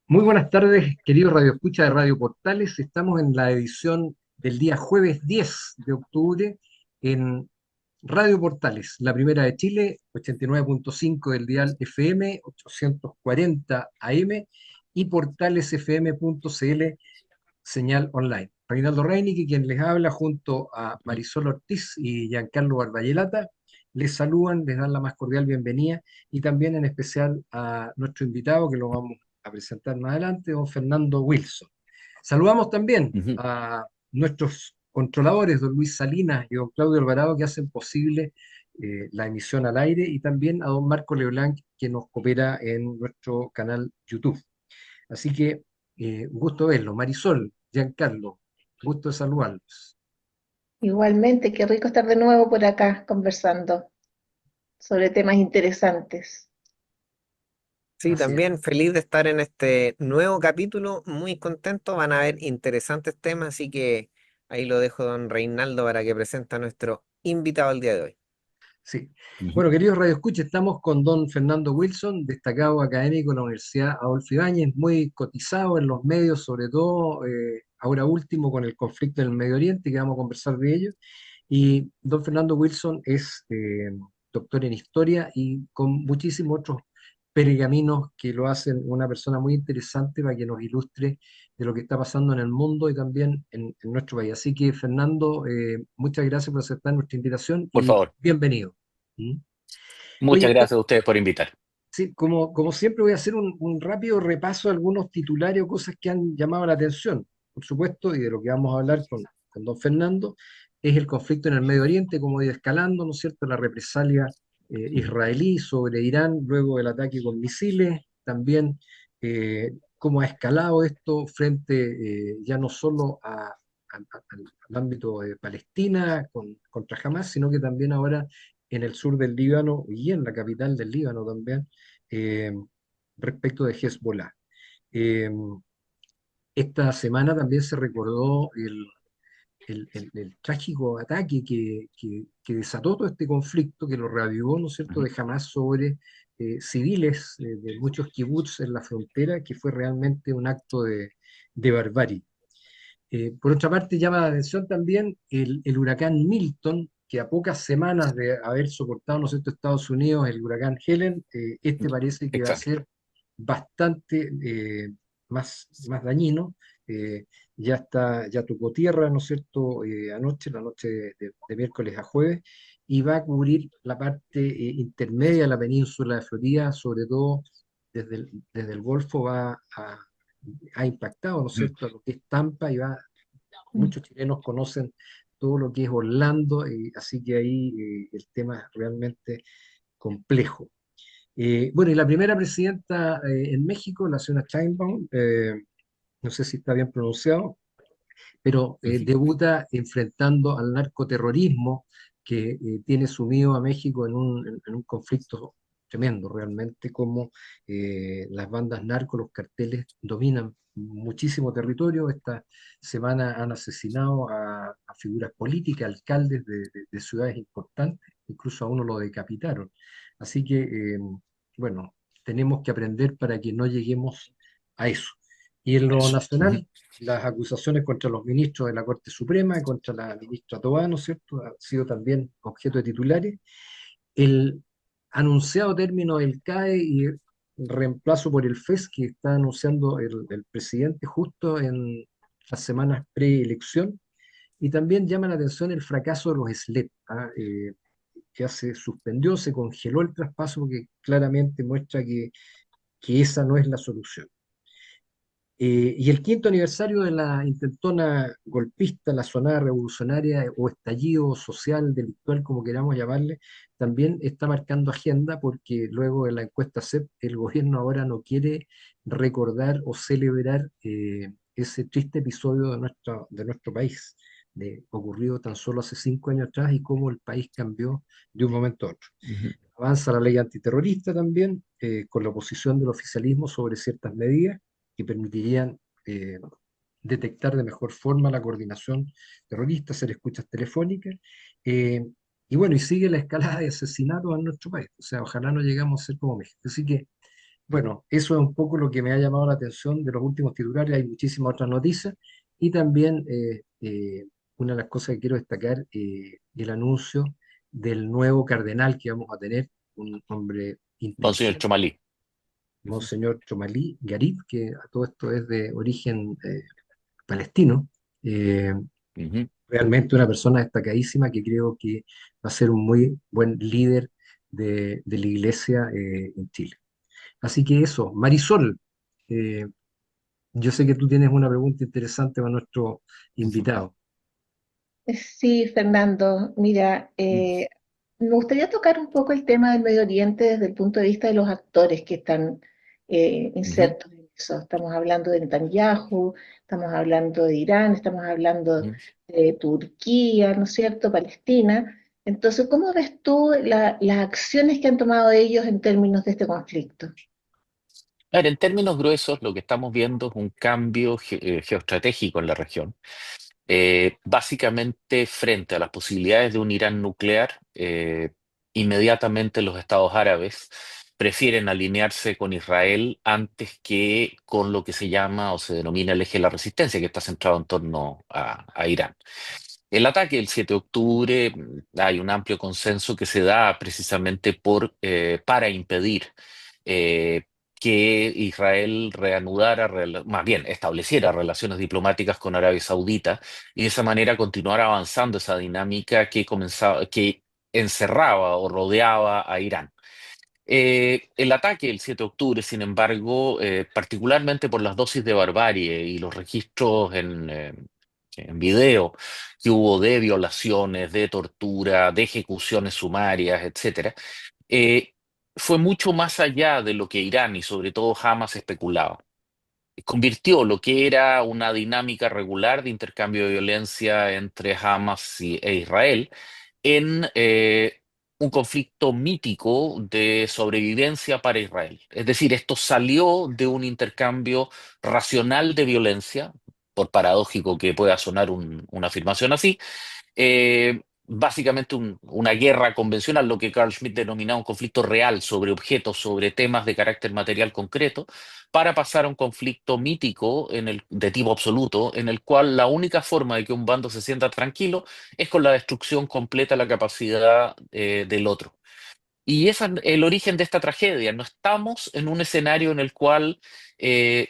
Muy buenas tardes, queridos Radio Escucha de Radio Portales. Estamos en la edición del día jueves 10 de octubre en Radio Portales, la primera de Chile, 89.5 del dial FM, 840 AM y portalesfm.cl, señal online. Reinaldo Reinique, quien les habla junto a Marisol Ortiz y Giancarlo Barballelata, les saludan, les dan la más cordial bienvenida y también en especial a nuestro invitado que lo vamos a presentar más adelante, don Fernando Wilson. Saludamos también Ujú. a nuestros controladores, don Luis Salinas y don Claudio Alvarado, que hacen posible la emisión al aire, y también a don Marco Leblanc, que nos coopera en nuestro canal YouTube. Así que un gusto verlo. Marisol, Giancarlo, gusto de saludarlos. Igualmente, qué rico estar de nuevo por acá conversando sobre temas interesantes. Sí, Así es. también feliz de estar en este nuevo capítulo, muy contento, van a haber interesantes temas, así que ahí lo dejo don Reinaldo para que presente a nuestro invitado al día de hoy. Sí. Ujú. Bueno, queridos Radio Escucha, estamos con don Fernando Wilson, destacado académico de la Universidad Adolfo Ibáñez, muy cotizado en los medios, sobre todo ahora último con el conflicto en el Medio Oriente, que vamos a conversar de ello. Y don Fernando Wilson es doctor en historia y con muchísimos otros pergaminos que lo hacen una persona muy interesante para que nos ilustre de lo que está pasando en el mundo y también en nuestro país. Así que, Fernando, muchas gracias por aceptar nuestra invitación Por y favor, bienvenido. ¿Mm? muchas Oye, gracias a ustedes por invitar. sí, como siempre voy a hacer un rápido repaso de algunos titulares o cosas que han llamado la atención, por supuesto, y de lo que vamos a hablar con don Fernando, es el conflicto en el Medio Oriente, cómo ha ido escalando, ¿no es cierto?, la represalia Ujú. israelí sobre Irán luego del ataque con misiles, también cómo ha escalado esto frente ya no solo al ámbito de Palestina contra Hamas, sino que también ahora en el sur del Líbano y en la capital del Líbano también eh, respecto de Hezbollah. Eh, esta semana también se recordó el trágico ataque que desató todo este conflicto, que lo reavivó, ¿no es cierto?, Ujú. de Hamas sobre civiles de muchos kibbutz en la frontera, que fue realmente un acto de barbarie. Por otra parte, llama la atención también el huracán Milton, que a pocas semanas de haber soportado, ¿no es cierto?, Estados Unidos, el huracán Helen, este parece que va a Exacto. ser bastante más dañino. Eh, ya tocó tierra, ¿no es cierto?, anoche, la noche de miércoles a jueves, y va a cubrir la parte intermedia de la península de Florida, sobre todo desde el Golfo ha impactado, ¿no es Ujú. cierto?, a lo que es Tampa, y Mm. muchos chilenos conocen todo lo que es Orlando, así que ahí el tema es realmente complejo. Bueno, y la primera presidenta en México, la señora Sheinbaum, no sé si está bien pronunciado, pero Ujú. debuta enfrentando al narcoterrorismo que tiene sumido a México en un conflicto tremendo, realmente, como las bandas narcos, los carteles dominan muchísimo territorio. Esta semana han asesinado a figuras políticas, alcaldes de ciudades importantes, incluso a uno lo decapitaron. Así que, bueno, tenemos que aprender para que no lleguemos a eso. Y en lo Eso. Ujú. nacional, las acusaciones contra los ministros de la Corte Suprema y contra la ministra Tobá, ¿no es cierto?, han sido también objeto de titulares. El anunciado término del CAE y el reemplazo por el FES que está anunciando el presidente justo en las semanas preelección. Y también llama la atención el fracaso de los SLEP, que ya se suspendió, se congeló el traspaso, porque claramente muestra que esa no es la solución. Y el quinto aniversario de la intentona golpista, la sonada revolucionaria o estallido social, delictual, como queramos llamarle, también está marcando agenda, porque luego de la encuesta CEP, el gobierno ahora no quiere recordar o celebrar ese triste episodio de nuestro país, ocurrido tan solo hace 5 años atrás, y cómo el país cambió de un momento a otro. Ujú. Avanza la ley antiterrorista también, con la oposición del oficialismo sobre ciertas medidas que permitirían eh, detectar de mejor forma la coordinación terrorista, hacer escuchas telefónicas. eh, y bueno, y sigue la escalada de asesinatos en nuestro país. O sea, ojalá no llegamos a ser como México. Así que Bueno, eso es un poco lo que me ha llamado la atención de los últimos titulares. Hay muchísimas otras noticias y también una de las cosas que quiero destacar, el anuncio del nuevo cardenal que vamos a tener, un hombre Monseñor inteligente, Chomalí. Ujú, Monseñor Chomalí Garib, que a todo esto es de origen palestino. Eh, ujú. Realmente una persona destacadísima que creo que va a ser un muy buen líder de la iglesia en Chile. Así que eso, Marisol, eh, yo sé que tú tienes una pregunta interesante para nuestro invitado. Sí, Fernando, mira, me gustaría tocar un poco el tema del Medio Oriente desde el punto de vista de los actores que están Ujú, insertos en eso. Estamos hablando de Netanyahu, estamos hablando de Irán, estamos hablando ujú. de Turquía, ¿no es cierto?, Palestina. Entonces, ¿cómo ves tú las acciones que han tomado ellos en términos de este conflicto? A ver, en términos gruesos, lo que estamos viendo es un cambio geoestratégico en la región. Básicamente, frente a las posibilidades de un Irán nuclear, inmediatamente los estados árabes prefieren alinearse con Israel antes que con lo que se llama o se denomina el eje de la resistencia, que está centrado en torno a Irán. El ataque del 7 de octubre, hay un amplio consenso que se da precisamente para impedir eh, que Israel reanudara, más bien estableciera relaciones diplomáticas con Arabia Saudita y de esa manera continuar avanzando esa dinámica que encerraba o rodeaba a Irán. El ataque del 7 de octubre, sin embargo, particularmente por las dosis de barbarie y los registros en video que hubo de violaciones, de tortura, de ejecuciones sumarias, etcétera, eh, fue mucho más allá de lo que Irán y sobre todo Hamas especulaba. Convirtió lo que era una dinámica regular de intercambio de violencia entre e Israel en un conflicto mítico de sobrevivencia para Israel. Es decir, esto salió de un intercambio racional de violencia, por paradójico que pueda sonar una afirmación así, básicamente una guerra convencional, lo que Carl Schmitt denominaba un conflicto real sobre objetos, sobre temas de carácter material concreto, para pasar a un conflicto mítico de tipo absoluto, en el cual la única forma de que un bando se sienta tranquilo es con la destrucción completa de la capacidad del otro. Y ese es el origen de esta tragedia. No estamos en un escenario en el cual eh,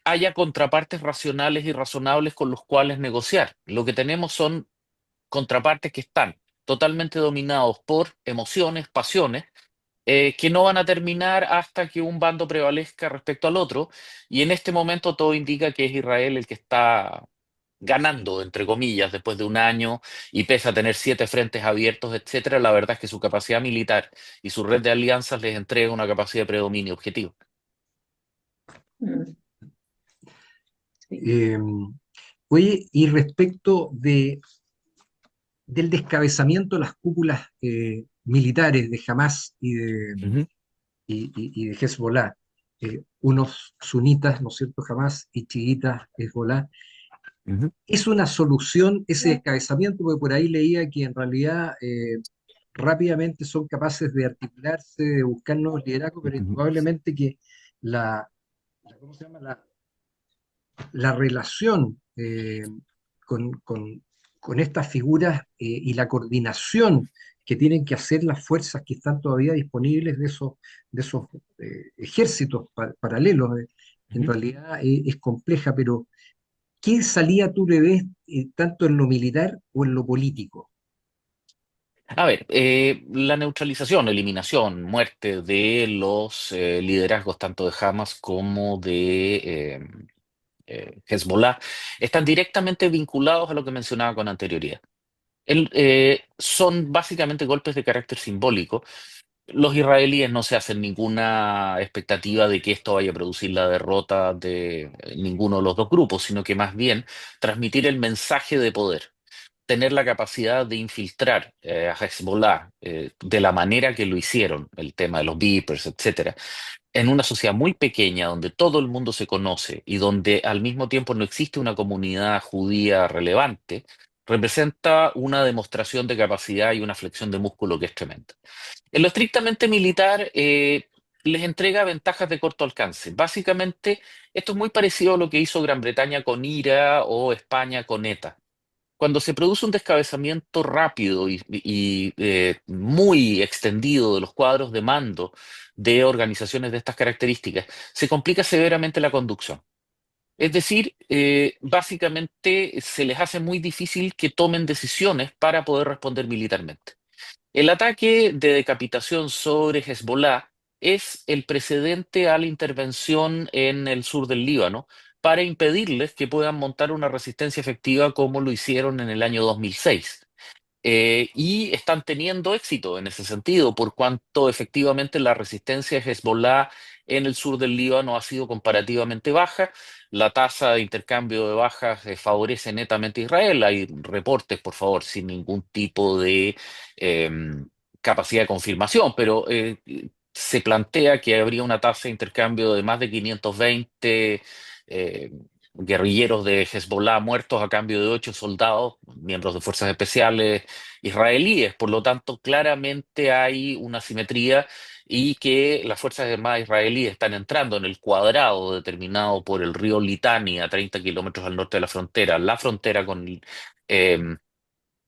haya contrapartes racionales y razonables con los cuales negociar. Lo que tenemos son contrapartes que están totalmente dominados por emociones, pasiones, que no van a terminar hasta que un bando prevalezca respecto al otro. Y en este momento todo indica que es Israel el que está ganando, entre comillas, después de un año y pese a tener 7 frentes abiertos, etcétera. La verdad es que su capacidad militar y su red de alianzas les entrega una capacidad de predominio objetivo. Mm, sí. Eh, Oye, y respecto del descabezamiento de las cúpulas militares de Hamas Ujú, y de Hezbollah, unos sunitas, ¿no es cierto?, Hamas y chiitas, Hezbollah, ujú, ¿es una solución ese descabezamiento? Porque por ahí leía que en realidad rápidamente son capaces de articularse, de buscar nuevos liderazgos, pero ujú, probablemente que la, ¿cómo se llama? La relación con estas figuras y la coordinación que tienen que hacer las fuerzas que están todavía disponibles de esos ejércitos paralelos, en ujú. realidad es compleja, pero ¿qué salida tú le ves tanto en lo militar o en lo político? A ver, la neutralización, eliminación, muerte de los liderazgos tanto de Hamas como de Hezbollah están directamente vinculados a lo que mencionaba con anterioridad. Son básicamente golpes de carácter simbólico. Los israelíes no se hacen ninguna expectativa de que esto vaya a producir la derrota de ninguno de los dos grupos, sino que más bien transmitir el mensaje de poder, tener la capacidad de infiltrar a Hezbollah de la manera que lo hicieron, el tema de los beepers, etcétera, en una sociedad muy pequeña donde todo el mundo se conoce y donde al mismo tiempo no existe una comunidad judía relevante, representa una demostración de capacidad y una flexión de músculo que es tremenda. En lo estrictamente militar, les entrega ventajas de corto alcance. Básicamente, esto es muy parecido a lo que hizo Gran Bretaña con IRA o España con ETA. Cuando se produce un descabezamiento rápido y muy extendido de los cuadros de mando de organizaciones de estas características, se complica severamente la conducción. Es decir, básicamente se les hace muy difícil que tomen decisiones para poder responder militarmente. El ataque de decapitación sobre Hezbollah es el precedente a la intervención en el sur del Líbano para impedirles que puedan montar una resistencia efectiva como lo hicieron en el año 2006. Y están teniendo éxito en ese sentido, por cuanto efectivamente la resistencia de Hezbollah en el sur del Líbano ha sido comparativamente baja. La tasa de intercambio de bajas favorece netamente a Israel. Hay reportes, por favor, sin ningún tipo de eh, capacidad de confirmación, pero se plantea que habría una tasa de intercambio de más de 520 eh, guerrilleros de Hezbollah muertos a cambio de 8 soldados, miembros de fuerzas especiales israelíes. Por lo tanto, claramente hay una simetría y que las Fuerzas Armadas israelíes están entrando en el cuadrado determinado por el río Litani a 30 kilómetros al norte de la frontera con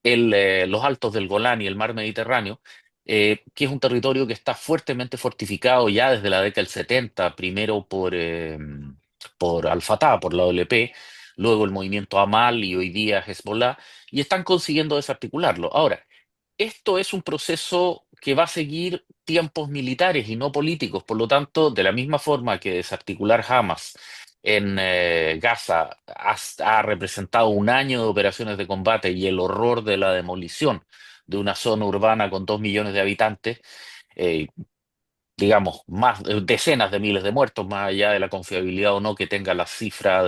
eh, los altos del Golán y el mar Mediterráneo, que es un territorio que está fuertemente fortificado ya desde la década del 70, primero por Al-Fatah, por la OLP, luego el movimiento Amal y hoy día Hezbollah, y están consiguiendo desarticularlo. Ahora, esto es un proceso que va a seguir tiempos militares y no políticos. Por lo tanto, de la misma forma que desarticular Hamas en Gaza ha representado un año de operaciones de combate y el horror de la demolición de una zona urbana con 2 millones de habitantes, eh, digamos, más decenas de miles de muertos, más allá de la confiabilidad o no que tenga la cifra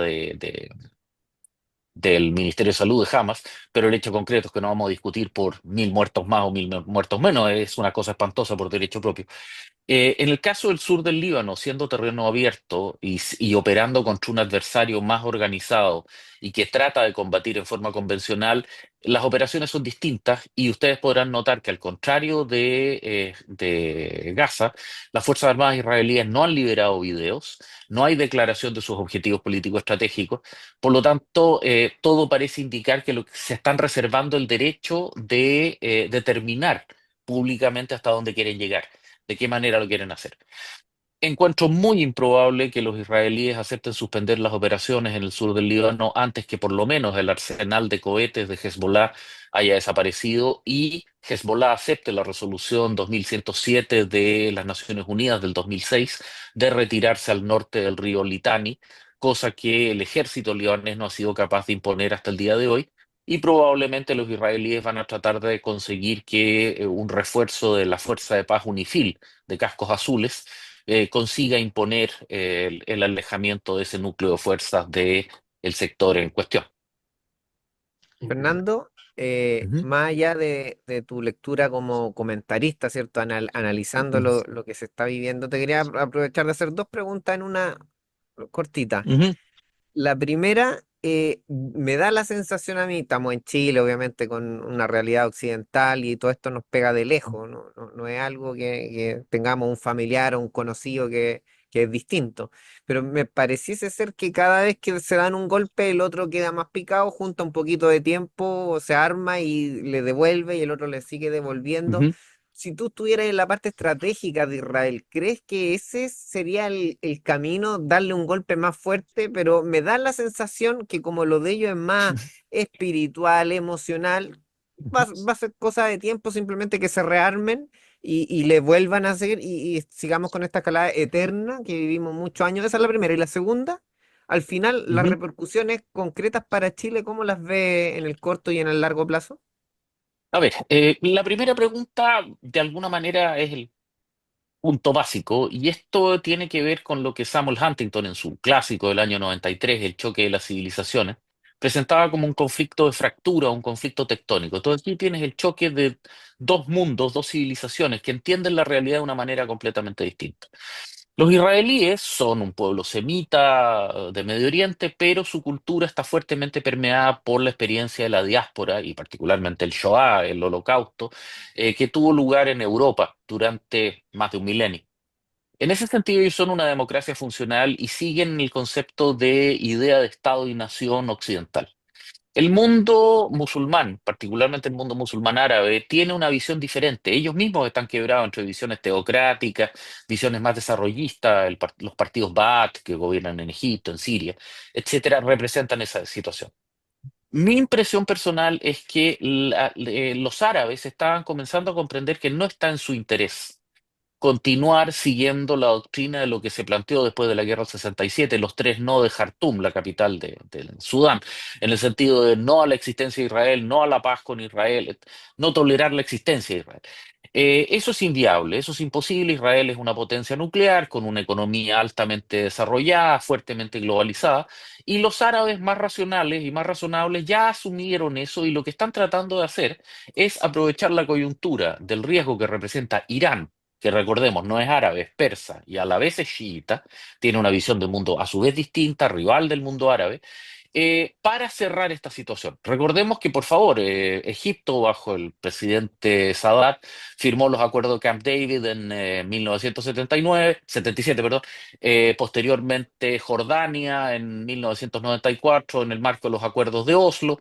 del Ministerio de Salud de Hamas, pero el hecho concreto es que no vamos a discutir por 1.000 muertos más o 1.000 muertos menos, es una cosa espantosa por derecho propio. En el caso del sur del Líbano, siendo terreno abierto y operando contra un adversario más organizado y que trata de combatir en forma convencional, las operaciones son distintas y ustedes podrán notar que al contrario de Gaza, las Fuerzas Armadas israelíes no han liberado videos, no hay declaración de sus objetivos políticos estratégicos, por lo tanto, todo parece indicar que se están reservando el derecho de determinar públicamente hasta dónde quieren llegar, de qué manera lo quieren hacer. Encuentro muy improbable que los israelíes acepten suspender las operaciones en el sur del Líbano antes que por lo menos el arsenal de cohetes de Hezbollah haya desaparecido y Hezbollah acepte la resolución 2107 de las Naciones Unidas del 2006 de retirarse al norte del río Litani, cosa que el ejército libanés no ha sido capaz de imponer hasta el día de hoy. Y probablemente los israelíes van a tratar de conseguir que un refuerzo de la Fuerza de Paz UNIFIL de cascos azules consiga imponer el alejamiento de ese núcleo de fuerzas del sector en cuestión. Fernando, Ujú, más allá de tu lectura como comentarista, ¿cierto? Analizando lo que se está viviendo, te quería aprovechar de hacer dos preguntas en una cortita. ujú, La primera, me da la sensación a mí, estamos en Chile, obviamente, con una realidad occidental y todo esto nos pega de lejos, no es algo que tengamos un familiar o un conocido que es distinto, pero me pareciese ser que cada vez que se dan un golpe, el otro queda más picado, junta un poquito de tiempo, se arma y le devuelve y el otro le sigue devolviendo. ujú. Si tú estuvieras en la parte estratégica de Israel, ¿crees que ese sería el camino, darle un golpe más fuerte? Pero me da la sensación que como lo de ellos es más espiritual, emocional, va a ser cosa de tiempo simplemente que se rearmen y le vuelvan a seguir y sigamos con esta escalada eterna que vivimos muchos años. Esa es la primera. Y la segunda, al final, las Ujú. repercusiones concretas para Chile, ¿cómo las ve en el corto y en el largo plazo? A ver, la primera pregunta de alguna manera es el punto básico y esto tiene que ver con lo que Samuel Huntington en su clásico del año 93, El choque de las civilizaciones, presentaba como un conflicto de fractura, un conflicto tectónico. Entonces aquí tienes el choque de dos mundos, dos civilizaciones que entienden la realidad de una manera completamente distinta. Los israelíes son un pueblo semita de Medio Oriente, pero su cultura está fuertemente permeada por la experiencia de la diáspora y particularmente el Shoah, el Holocausto, que tuvo lugar en Europa durante más de un milenio. En ese sentido, ellos son una democracia funcional y siguen el concepto de idea de Estado y nación occidental. El mundo musulmán, particularmente el mundo musulmán árabe, tiene una visión diferente. Ellos mismos están quebrados entre visiones teocráticas, visiones más desarrollistas, los partidos Baath que gobiernan en Egipto, en Siria, etcétera, representan esa situación. Mi impresión personal es que los árabes estaban comenzando a comprender que no está en su interés continuar siguiendo la doctrina de lo que se planteó después de la guerra del 67, los tres no de Jartum, la capital de Sudán, en el sentido de no a la existencia de Israel, no a la paz con Israel, no tolerar la existencia de Israel. Eso es inviable, eso es imposible. Israel es una potencia nuclear con una economía altamente desarrollada, fuertemente globalizada, y los árabes más racionales y más razonables ya asumieron eso y lo que están tratando de hacer es aprovechar la coyuntura del riesgo que representa Irán, que recordemos no es árabe, es persa y a la vez es chiita, tiene una visión del mundo a su vez distinta, rival del mundo árabe, para cerrar esta situación. Recordemos que, por favor, Egipto, bajo el presidente Sadat, firmó los acuerdos de Camp David en 1979, 77, perdón, posteriormente Jordania en 1994 en el marco de los acuerdos de Oslo.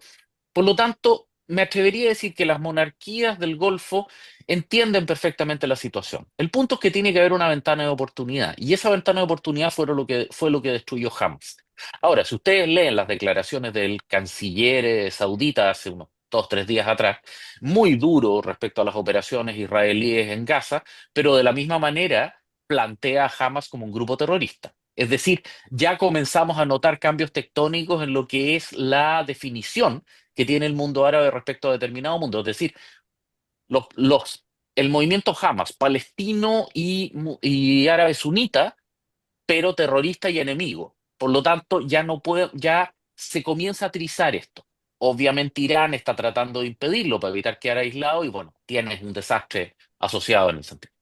Por lo tanto, me atrevería a decir que las monarquías del Golfo entienden perfectamente la situación. El punto es que tiene que haber una ventana de oportunidad, y esa ventana de oportunidad fue lo que destruyó Hamas. Ahora, si ustedes leen las declaraciones del canciller saudita hace unos 2, 3 días atrás, muy duro respecto a las operaciones israelíes en Gaza, pero de la misma manera plantea a Hamas como un grupo terrorista. Es decir, ya comenzamos a notar cambios tectónicos en lo que es la definición que tiene el mundo árabe respecto a determinado mundo. Es decir, los, los, el movimiento Hamas, palestino y árabe sunita, pero terrorista y enemigo. Por lo tanto, ya se comienza a trizar esto. Obviamente Irán está tratando de impedirlo para evitar quedar aislado y bueno, tienes un desastre asociado en el sentido.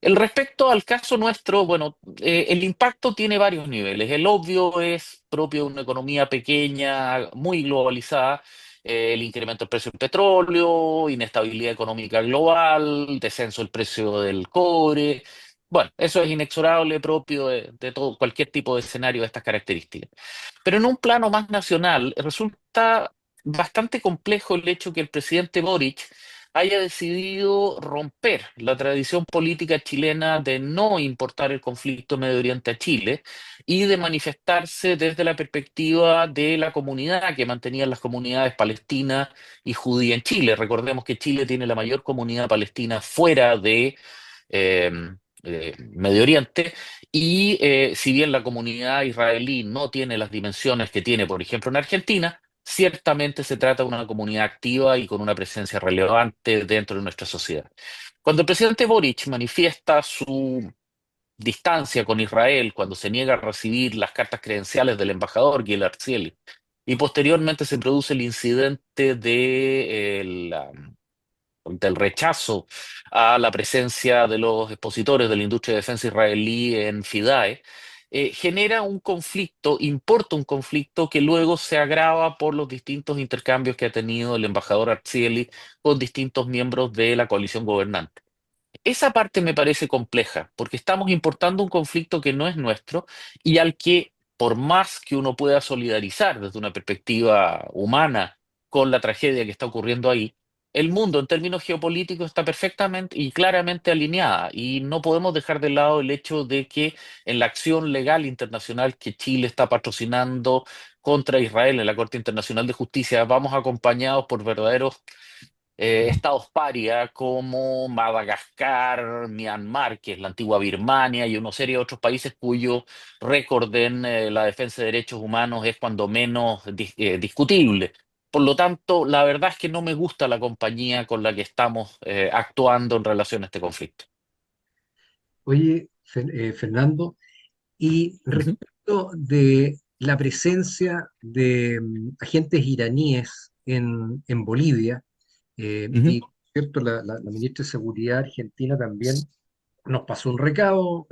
El respecto al caso nuestro, bueno, el impacto tiene varios niveles. El obvio es propio de una economía pequeña, muy globalizada, el incremento del precio del petróleo, inestabilidad económica global, descenso del precio del cobre. Bueno, eso es inexorable, propio de todo, cualquier tipo de escenario de estas características. Pero en un plano más nacional, resulta bastante complejo el hecho que el presidente Boric haya decidido romper la tradición política chilena de no importar el conflicto en Medio Oriente a Chile y de manifestarse desde la perspectiva de la comunidad que mantenían las comunidades palestinas y judías en Chile. Recordemos que Chile tiene la mayor comunidad palestina fuera de eh, Medio Oriente y si bien la comunidad israelí no tiene las dimensiones que tiene, por ejemplo, en Argentina, ciertamente se trata de una comunidad activa y con una presencia relevante dentro de nuestra sociedad. Cuando el presidente Boric manifiesta su distancia con Israel, cuando se niega a recibir las cartas credenciales del embajador Gilad Arzieli, y posteriormente se produce el incidente del rechazo a la presencia de los expositores de la industria de defensa israelí en FIDAE, genera un conflicto, importa un conflicto que luego se agrava por los distintos intercambios que ha tenido el embajador Arzieli con distintos miembros de la coalición gobernante. Esa parte me parece compleja, porque estamos importando un conflicto que no es nuestro y al que, por más que uno pueda solidarizar desde una perspectiva humana con la tragedia que está ocurriendo ahí, el mundo en términos geopolíticos está perfectamente y claramente alineada y no podemos dejar de lado el hecho de que en la acción legal internacional que Chile está patrocinando contra Israel en la Corte Internacional de Justicia, vamos acompañados por verdaderos estados paria como Madagascar, Myanmar, que es la antigua Birmania, y una serie de otros países cuyo récord en la defensa de derechos humanos es cuando menos discutible. Por lo tanto, la verdad es que no me gusta la compañía con la que estamos actuando en relación a este conflicto. Oye, Fernando, y Ujú, respecto de la presencia de agentes iraníes en Bolivia, ujú, y cierto, la ministra de Seguridad argentina también nos pasó un recado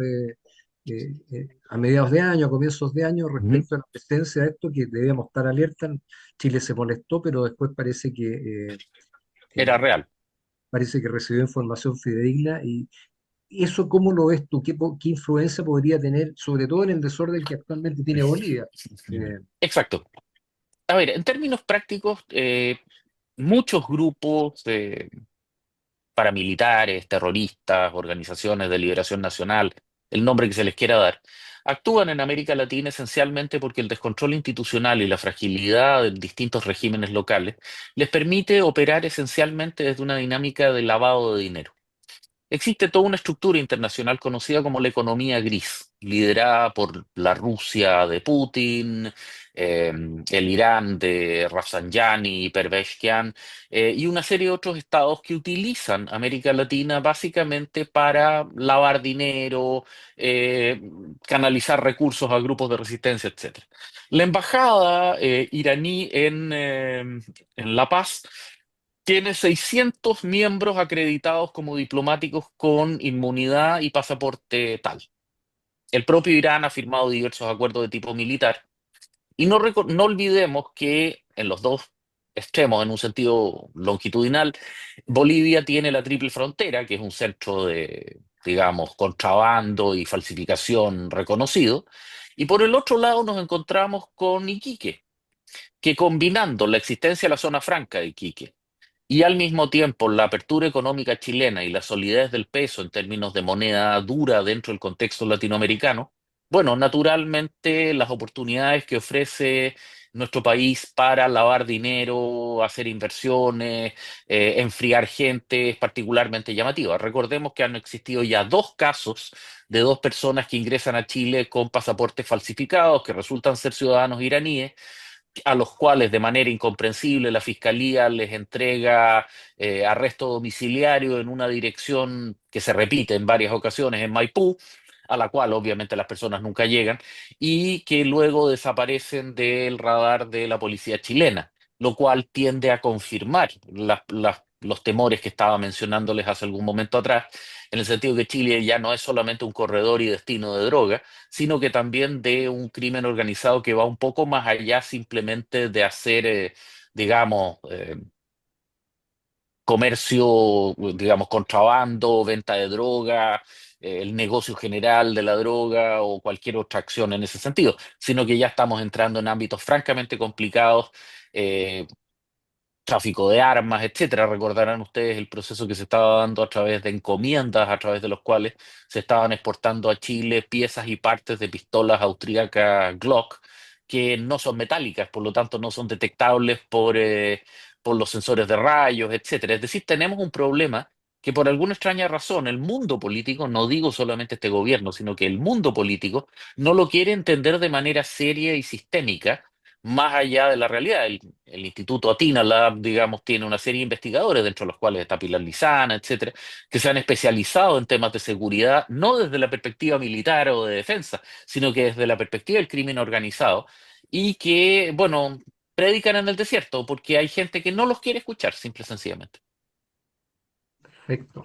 a mediados de año, a comienzos de año, ujú. respecto a la presencia de esto, que debíamos estar alerta. Chile se molestó, pero después Era eh, real. parece que recibió información fidedigna ¿Eso cómo lo ves tú? ¿Qué influencia podría tener, sobre todo en el desorden que actualmente tiene Bolivia? Eh, Exacto. A ver, en términos prácticos, muchos grupos paramilitares, terroristas, organizaciones de liberación nacional, el nombre que se les quiera dar, actúan en América Latina esencialmente porque el descontrol institucional y la fragilidad de distintos regímenes locales les permite operar esencialmente desde una dinámica de lavado de dinero. Existe toda una estructura internacional conocida como la economía gris, liderada por la Rusia de Putin, el Irán de Rafsanjani y Pezeshkian, y una serie de otros estados que utilizan América Latina básicamente para lavar dinero, eh, canalizar recursos a grupos de resistencia, etcétera. La embajada iraní en La Paz tiene 600 miembros acreditados como diplomáticos con inmunidad y pasaporte tal. El propio Irán ha firmado diversos acuerdos de tipo militar. Y no olvidemos que en los dos extremos, en un sentido longitudinal, Bolivia tiene la triple frontera, que es un centro de, digamos, contrabando y falsificación reconocido. Y por el otro lado nos encontramos con Iquique, que combinando la existencia de la zona franca de Iquique y al mismo tiempo la apertura económica chilena y la solidez del peso en términos de moneda dura dentro del contexto latinoamericano, bueno, naturalmente las oportunidades que ofrece nuestro país para lavar dinero, hacer inversiones, enfriar gente es particularmente llamativa. Recordemos que han existido ya dos casos de dos personas que ingresan a Chile con pasaportes falsificados, que resultan ser ciudadanos iraníes a los cuales de manera incomprensible la fiscalía les entrega arresto domiciliario en una dirección que se repite en varias ocasiones en Maipú, a la cual obviamente las personas nunca llegan, y que luego desaparecen del radar de la policía chilena, lo cual tiende a confirmar los temores que estaba mencionándoles hace algún momento atrás, en el sentido que Chile ya no es solamente un corredor y destino de droga, sino que también de un crimen organizado que va un poco más allá simplemente de hacer, digamos, comercio, digamos, contrabando, venta de droga, el negocio general de la droga o cualquier otra acción en ese sentido, sino que ya estamos entrando en ámbitos francamente complicados, eh, tráfico de armas, etcétera. Recordarán ustedes el proceso que se estaba dando a través de encomiendas, a través de los cuales se estaban exportando a Chile piezas y partes de pistolas austríacas Glock que no son metálicas, por lo tanto no son detectables por los sensores de rayos, etcétera. Es decir, tenemos un problema que por alguna extraña razón el mundo político, no digo solamente este gobierno, sino que el mundo político no lo quiere entender de manera seria y sistémica más allá de la realidad. El Instituto Atina Lab, digamos, tiene una serie de investigadores, dentro de los cuales está Pilar Lizana, etcétera, que se han especializado en temas de seguridad, no desde la perspectiva militar o de defensa, sino que desde la perspectiva del crimen organizado, y que, bueno, predican en el desierto, porque hay gente que no los quiere escuchar, simple y sencillamente. Perfecto.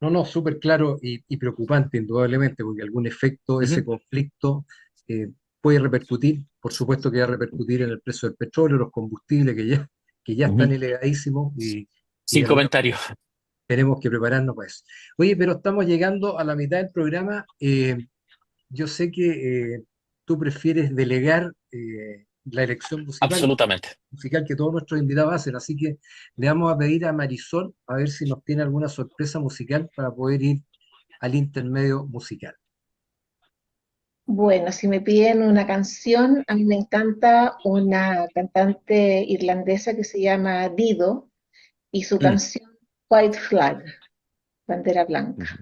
No, no, súper claro y preocupante, indudablemente, porque algún efecto ese Ujú, conflicto eh, puede repercutir, por supuesto que va a repercutir en el precio del petróleo, los combustibles que ya están ujú. elevadísimos y Sin de alguna comentarios. tenemos que prepararnos para eso. Oye, pero estamos llegando a la mitad del programa. Yo sé que tú prefieres delegar la elección Absolutamente. musical que todos nuestros invitados hacen, así que le vamos a pedir a Marisol a ver si nos tiene alguna sorpresa musical para poder ir al intermedio musical. Bueno, si me piden una canción, a mí me encanta una cantante irlandesa que se llama Dido y su Mm, canción White Flag, bandera blanca,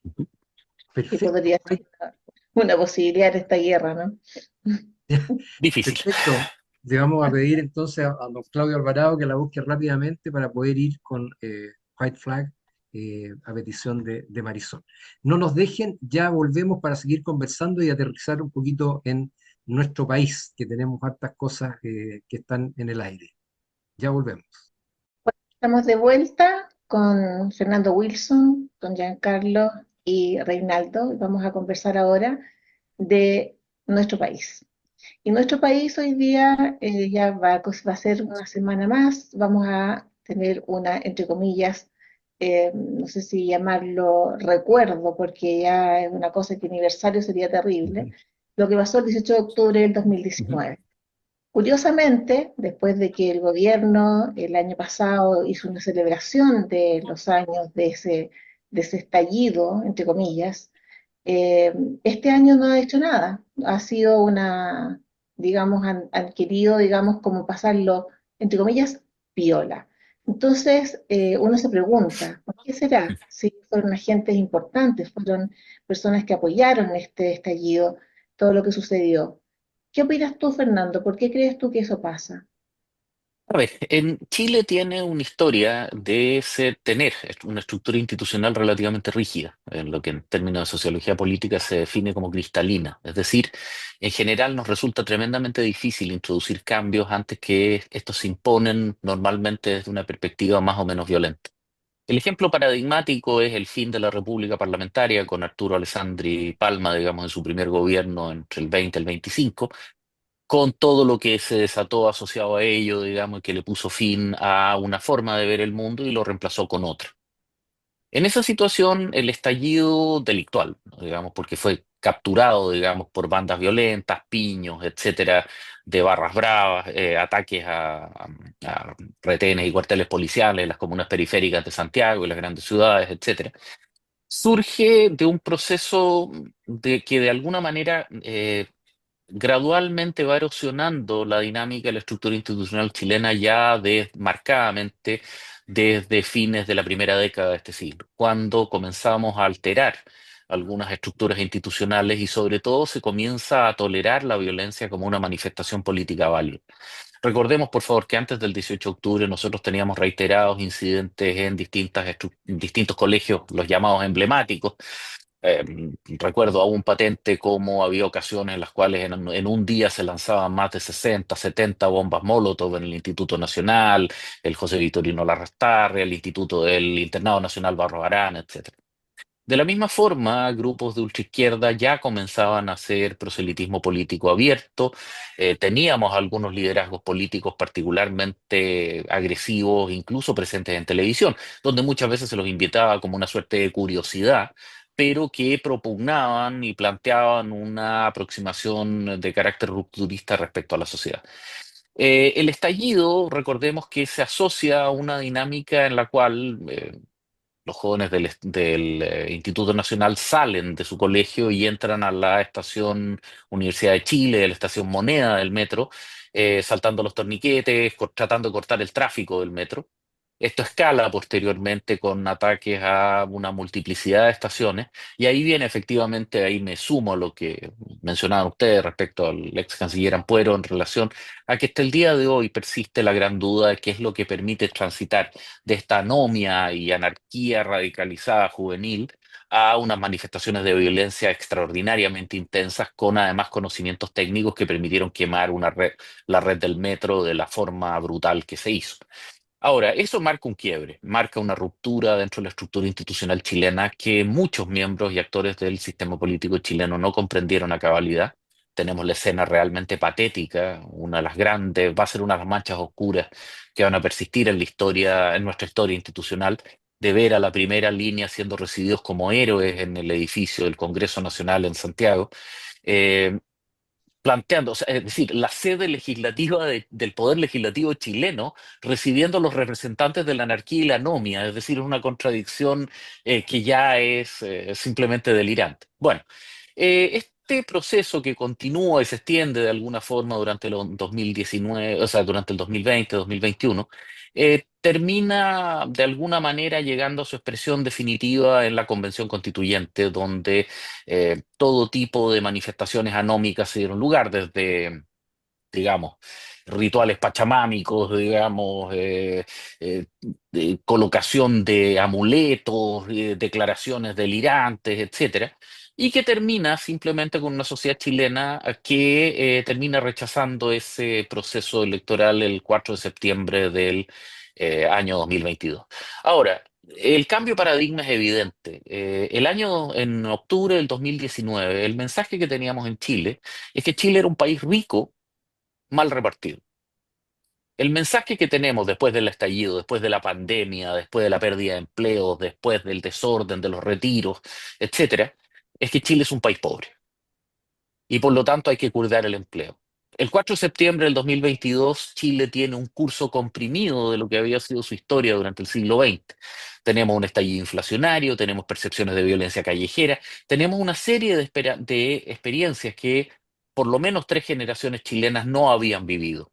ujú. que Perfecto, podría ser una posibilidad de esta guerra, ¿no? Difícil. perfecto. Le vamos a pedir entonces a don Claudio Alvarado que la busque rápidamente para poder ir con White Flag a petición de Marisol. No nos dejen, ya volvemos para seguir conversando y aterrizar un poquito en nuestro país, que tenemos hartas cosas que están en el aire. Ya volvemos. Estamos de vuelta con Fernando Wilson, con Giancarlo y Reinaldo. Y vamos a conversar ahora de nuestro país. Y nuestro país hoy día ya va a ser una semana más. Vamos a tener una, entre comillas, no sé si llamarlo recuerdo, porque ya es una cosa que aniversario sería terrible, Ujú, lo que pasó el 18 de octubre del ujú. 2019. Curiosamente, después de que el gobierno el año pasado hizo una celebración de los años de ese estallido, entre comillas, eh, este año no ha hecho nada. Ha sido una, digamos, han querido, digamos, como pasarlo, entre comillas, piola. Entonces, uno se pregunta, ¿por qué será? Si fueron agentes importantes, fueron personas que apoyaron este estallido, todo lo que sucedió. ¿Qué opinas tú, Fernando? ¿Por qué crees tú que eso pasa? A ver, en Chile tiene una historia de tener una estructura institucional relativamente rígida, en lo que en términos de sociología política se define como cristalina. Es decir, en general nos resulta tremendamente difícil introducir cambios antes que estos se imponen normalmente desde una perspectiva más o menos violenta. El ejemplo paradigmático es el fin de la República Parlamentaria con Arturo Alessandri Palma, digamos, en su primer gobierno entre el 20 y el 25, con todo lo que se desató asociado a ello, digamos, y que le puso fin a una forma de ver el mundo y lo reemplazó con otra. En esa situación, el estallido delictual, ¿no? Digamos, porque fue capturado, digamos, por bandas violentas, piños, etcétera, de barras bravas, ataques a retenes y cuarteles policiales en las comunas periféricas de Santiago y las grandes ciudades, etcétera, surge de un proceso de que de alguna manera gradualmente va erosionando la dinámica y la estructura institucional chilena ya marcadamente desde fines de la primera década de este siglo, cuando comenzamos a alterar algunas estructuras institucionales y sobre todo se comienza a tolerar la violencia como una manifestación política válida. Recordemos, por favor, que antes del 18 de octubre nosotros teníamos reiterados incidentes en distintos colegios, los llamados emblemáticos. eh, Recuerdo aún patente cómo había ocasiones en las cuales en un día se lanzaban más de 60, 70 bombas Molotov en el Instituto Nacional, el José Vitorino Larrazábal, el Instituto del Internado Nacional Barros Arana, etcétera. De la misma forma, grupos de ultraizquierda ya comenzaban a hacer proselitismo político abierto. Teníamos algunos liderazgos políticos particularmente agresivos, incluso presentes en televisión, donde muchas veces se los invitaba como una suerte de curiosidad, pero que propugnaban y planteaban una aproximación de carácter rupturista respecto a la sociedad. El estallido, recordemos que se asocia a una dinámica en la cual los jóvenes del Instituto Nacional salen de su colegio y entran a la estación Universidad de Chile, a la estación Moneda del metro, saltando los torniquetes, tratando de cortar el tráfico del metro. Esto escala posteriormente con ataques a una multiplicidad de estaciones y ahí viene efectivamente, ahí me sumo a lo que mencionaban ustedes respecto al ex canciller Ampuero en relación a que hasta el día de hoy persiste la gran duda de qué es lo que permite transitar de esta anomia y anarquía radicalizada juvenil a unas manifestaciones de violencia extraordinariamente intensas con además conocimientos técnicos que permitieron quemar la red del metro de la forma brutal que se hizo. Ahora, eso marca un quiebre, marca una ruptura dentro de la estructura institucional chilena que muchos miembros y actores del sistema político chileno no comprendieron a cabalidad. Tenemos la escena realmente patética, una de las grandes, va a ser una de las manchas oscuras que van a persistir en la historia, en nuestra historia institucional, de ver a la primera línea siendo recibidos como héroes en el edificio del Congreso Nacional en Santiago. Eh, Planteando, o sea, es decir, la sede legislativa del Poder Legislativo chileno recibiendo a los representantes de la anarquía y la anomia, es decir, es una contradicción que ya es simplemente delirante. Bueno, este proceso que continúa y se extiende de alguna forma durante el 2019, o sea, durante el 2020, 2021, termina de alguna manera llegando a su expresión definitiva en la Convención Constituyente, donde todo tipo de manifestaciones anómicas se dieron lugar, desde, digamos, rituales pachamámicos, digamos, colocación de amuletos, declaraciones delirantes, etcétera, y que termina simplemente con una sociedad chilena que termina rechazando ese proceso electoral el 4 de septiembre del año 2022. Ahora, el cambio de paradigma es evidente. En octubre del 2019, el mensaje que teníamos en Chile es que Chile era un país rico, mal repartido. El mensaje que tenemos después del estallido, después de la pandemia, después de la pérdida de empleos, después del desorden, de los retiros, etcétera, es que Chile es un país pobre y por lo tanto hay que cuidar el empleo. El 4 de septiembre del 2022, Chile tiene un curso comprimido de lo que había sido su historia durante el siglo XX. Tenemos un estallido inflacionario, tenemos percepciones de violencia callejera, tenemos una serie de experiencias que por lo menos 3 generaciones chilenas no habían vivido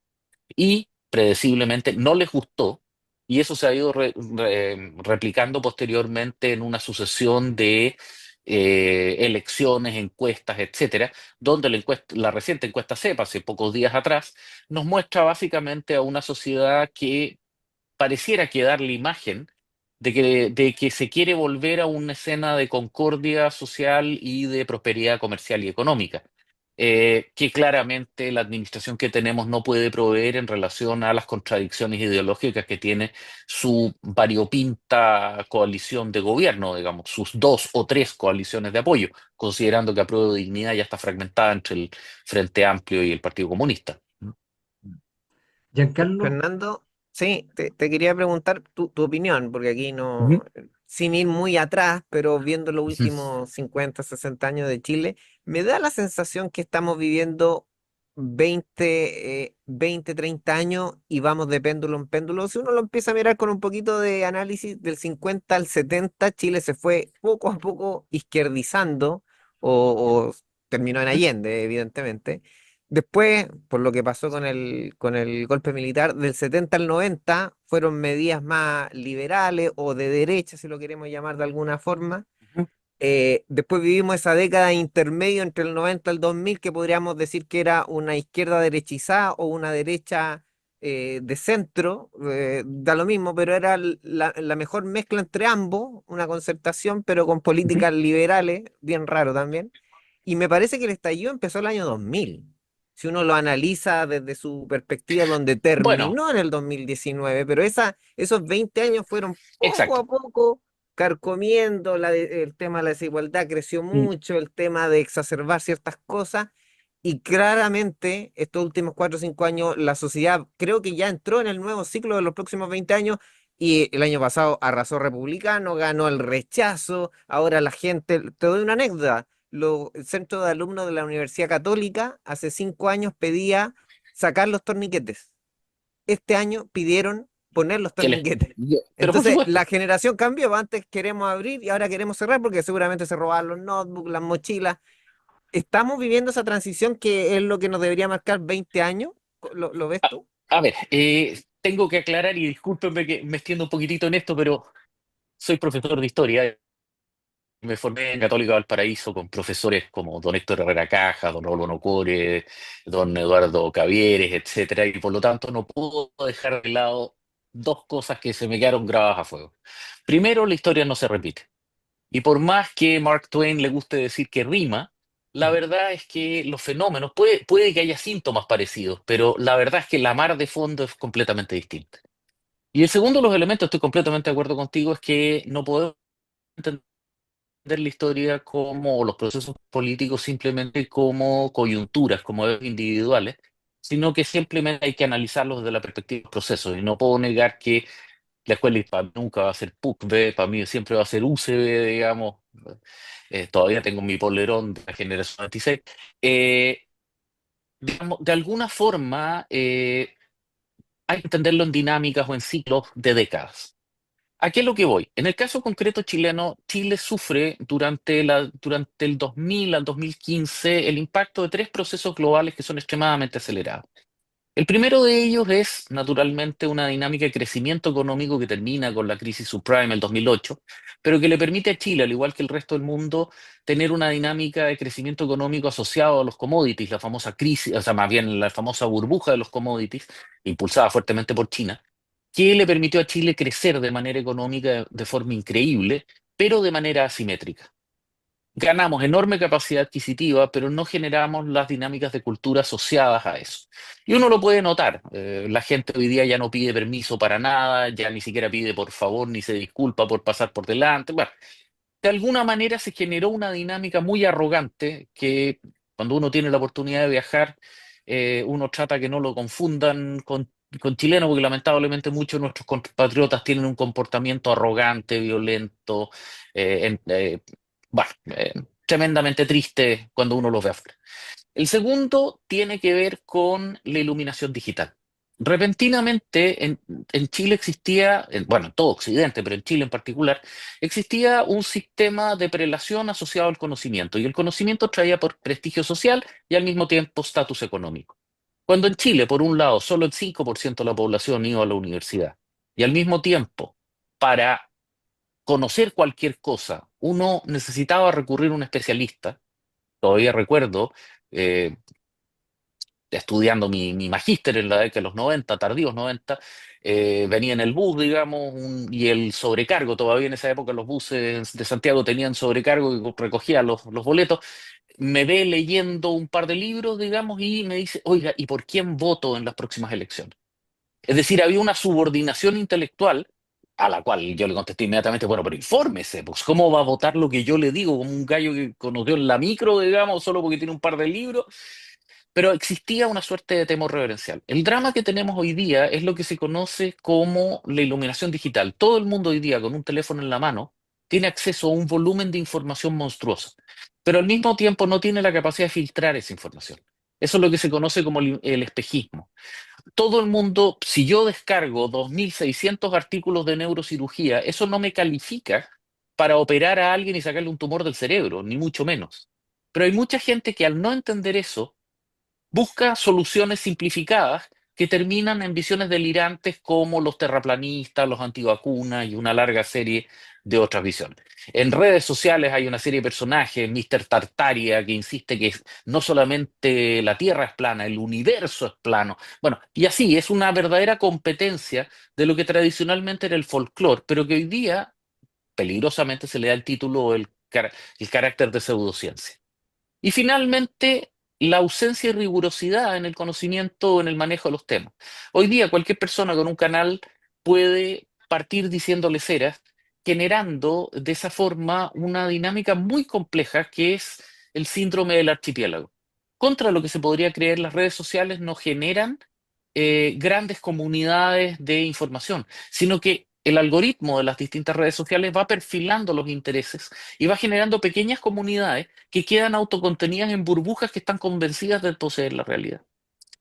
y predeciblemente no les gustó, y eso se ha ido replicando posteriormente en una sucesión de elecciones, encuestas, etcétera, donde la reciente encuesta CEPA, hace pocos días atrás, nos muestra básicamente a una sociedad que pareciera que dar la imagen de que se quiere volver a una escena de concordia social y de prosperidad comercial y económica, que claramente la administración que tenemos no puede proveer en relación a las contradicciones ideológicas que tiene su variopinta coalición de gobierno, digamos, sus 2 o 3 coaliciones de apoyo, considerando que Apruebo Dignidad ya está fragmentada entre el Frente Amplio y el Partido Comunista. Giancarlo, Fernando, sí, te quería preguntar tu opinión, porque aquí Ujú. no, sin ir muy atrás, pero viendo los últimos 50, 60 años de Chile, me da la sensación que estamos viviendo 20, 30 años y vamos de péndulo en péndulo. Si uno lo empieza a mirar con un poquito de análisis, del 50 al 70, Chile se fue poco a poco izquierdizando o terminó en Allende, evidentemente. Después, por lo que pasó con el golpe militar, del 70 al 90 fueron medidas más liberales o de derecha, si lo queremos llamar de alguna forma. Después vivimos esa década intermedio entre el 90 al 2000 que podríamos decir que era una izquierda derechizada o una derecha de centro, da lo mismo, pero era la mejor mezcla entre ambos, una concertación, pero con Ujú. políticas liberales, bien raro también. Y me parece que el estallido empezó el año 2000 si uno lo analiza desde su perspectiva, donde Bueno, terminó en el 2019, pero esos 20 años fueron poco exacto. a poco carcomiendo el tema de la desigualdad, creció Mm, mucho el tema de exacerbar ciertas cosas, y claramente estos últimos 4 o 5 años la sociedad creo que ya entró en el nuevo ciclo de los próximos 20 años, y el año pasado arrasó Republicano, ganó el rechazo, ahora la gente, te doy una anécdota, el centro de alumnos de la Universidad Católica hace 5 años pedía sacar los torniquetes. Este año pidieron poner los que les- torniquetes. pero por Entonces, supuesto, la generación cambió. Antes queremos abrir y ahora queremos cerrar porque seguramente se robaban los notebooks, las mochilas. Estamos viviendo esa transición que es lo que nos debería marcar 20 años. ¿Lo ves a, tú? a ver, tengo que aclarar y discúlpenme que me extiendo un poquitito en esto, pero soy profesor de historia. Me formé en Católica Valparaíso con profesores como don Héctor Herrera Caja, don Raúl Bonocore, don Eduardo Cavieres, etcétera, y por lo tanto no puedo dejar de lado 2 cosas que se me quedaron grabadas a fuego. Primero, la historia no se repite. Y por más que Mark Twain le guste decir que rima, la verdad es que los fenómenos, puede que haya síntomas parecidos, pero la verdad es que la mar de fondo es completamente distinta. Y el segundo de los elementos, estoy completamente de acuerdo contigo, es que no podemos entender la historia como o los procesos políticos simplemente como coyunturas, como eventos individuales, sino que simplemente hay que analizarlos desde la perspectiva de los procesos. Y no puedo negar que la escuela para mí nunca va a ser PUC-B, para mí siempre va a ser UCB, digamos. Todavía tengo mi polerón de la generación 26. Eh, digamos, de alguna forma, hay que entenderlo en dinámicas o en ciclos de décadas. ¿A qué es lo que voy? En el caso concreto chileno, Chile sufre durante el 2000 al 2015 el impacto de 3 procesos globales que son extremadamente acelerados. El primero de ellos es, naturalmente, una dinámica de crecimiento económico que termina con la crisis subprime el 2008, pero que le permite a Chile, al igual que el resto del mundo, tener una dinámica de crecimiento económico asociado a los commodities, la famosa crisis, o sea, más bien la famosa burbuja de los commodities, impulsada fuertemente por China, que le permitió a Chile crecer de manera económica de forma increíble, pero de manera asimétrica. Ganamos enorme capacidad adquisitiva, pero no generamos las dinámicas de cultura asociadas a eso. Y uno lo puede notar. La gente hoy día ya no pide permiso para nada, ya ni siquiera pide por favor, ni se disculpa por pasar por delante. Bueno, de alguna manera se generó una dinámica muy arrogante que cuando uno tiene la oportunidad de viajar, uno trata que no lo confundan con chileno, porque lamentablemente muchos de nuestros compatriotas tienen un comportamiento arrogante, violento, bueno, tremendamente triste cuando uno los ve afuera. El segundo tiene que ver con la iluminación digital. Repentinamente en Chile existía, bueno, en todo Occidente, pero en Chile en particular, existía un sistema de prelación asociado al conocimiento, y el conocimiento traía por prestigio social y al mismo tiempo estatus económico. Cuando en Chile, por un lado, solo el 5% de la población iba a la universidad, y al mismo tiempo, para conocer cualquier cosa, uno necesitaba recurrir a un especialista. Todavía recuerdo, eh, estudiando mi magíster en la década de los 90, tardíos 90, venía en el bus, digamos, y el sobrecargo, todavía en esa época los buses de Santiago tenían sobrecargo y recogía los boletos, me ve leyendo un par de libros, digamos, y me dice, oiga, ¿y por quién voto en las próximas elecciones? Es decir, había una subordinación intelectual a la cual yo le contesté inmediatamente, bueno, pero infórmese, pues, ¿cómo va a votar lo que yo le digo? Como un gallo que conoció en la micro, digamos, solo porque tiene un par de libros. Pero existía una suerte de temor reverencial. El drama que tenemos hoy día es lo que se conoce como la iluminación digital. Todo el mundo hoy día con un teléfono en la mano tiene acceso a un volumen de información monstruosa, pero al mismo tiempo no tiene la capacidad de filtrar esa información. Eso es lo que se conoce como el espejismo. Todo el mundo, si yo descargo 2.600 artículos de neurocirugía, eso no me califica para operar a alguien y sacarle un tumor del cerebro, ni mucho menos. Pero hay mucha gente que al no entender eso, busca soluciones simplificadas que terminan en visiones delirantes como los terraplanistas, los antivacunas y una larga serie de otras visiones. En redes sociales hay una serie de personajes, Mr. Tartaria, que insiste que no solamente la Tierra es plana, el universo es plano. Bueno, y así es una verdadera competencia de lo que tradicionalmente era el folclore, pero que hoy día peligrosamente se le da el título o el carácter de pseudociencia. Y finalmente, la ausencia de rigurosidad en el conocimiento o en el manejo de los temas. Hoy día cualquier persona con un canal puede partir diciéndole ceras, generando de esa forma una dinámica muy compleja que es el síndrome del archipiélago. Contra lo que se podría creer, las redes sociales no generan grandes comunidades de información, sino que el algoritmo de las distintas redes sociales va perfilando los intereses y va generando pequeñas comunidades que quedan autocontenidas en burbujas que están convencidas de poseer la realidad.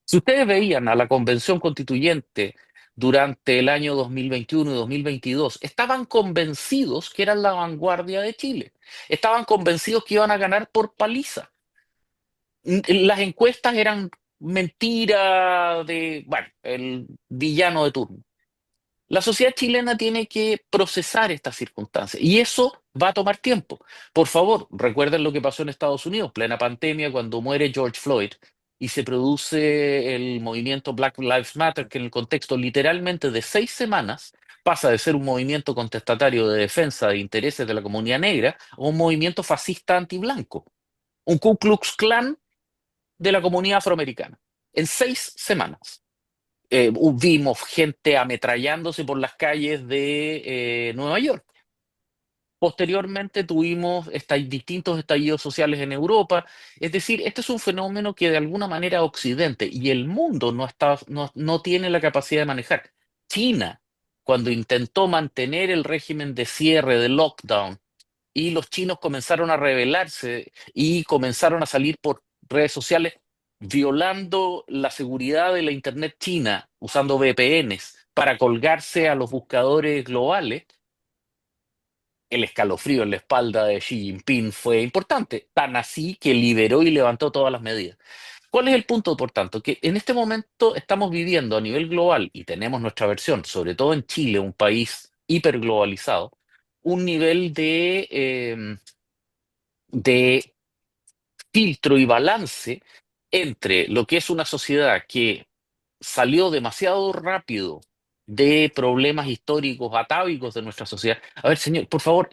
Si ustedes veían a la Convención Constituyente durante el año 2021 y 2022, estaban convencidos que eran la vanguardia de Chile, estaban convencidos que iban a ganar por paliza. Las encuestas eran mentira de, bueno, el villano de turno. La sociedad chilena tiene que procesar estas circunstancias y eso va a tomar tiempo. Por favor, recuerden lo que pasó en Estados Unidos, plena pandemia, cuando muere George Floyd y se produce el movimiento Black Lives Matter, que en el contexto literalmente de 6 semanas pasa de ser un movimiento contestatario de defensa de intereses de la comunidad negra a un movimiento fascista antiblanco, un Ku Klux Klan de la comunidad afroamericana, en 6 semanas. Vimos gente ametrallándose por las calles de Nueva York. Posteriormente tuvimos distintos estallidos sociales en Europa. Es decir, este es un fenómeno que de alguna manera Occidente y el mundo no tiene la capacidad de manejar. China, cuando intentó mantener el régimen de cierre, de lockdown, y los chinos comenzaron a rebelarse y comenzaron a salir por redes sociales violando la seguridad de la Internet china, usando VPNs para colgarse a los buscadores globales, el escalofrío en la espalda de Xi Jinping fue importante, tan así que liberó y levantó todas las medidas. ¿Cuál es el punto, por tanto? Que en este momento estamos viviendo a nivel global, y tenemos nuestra versión, sobre todo en Chile, un país hiperglobalizado, un nivel de filtro y balance entre lo que es una sociedad que salió demasiado rápido de problemas históricos atávicos de nuestra sociedad. A ver, señor, por favor,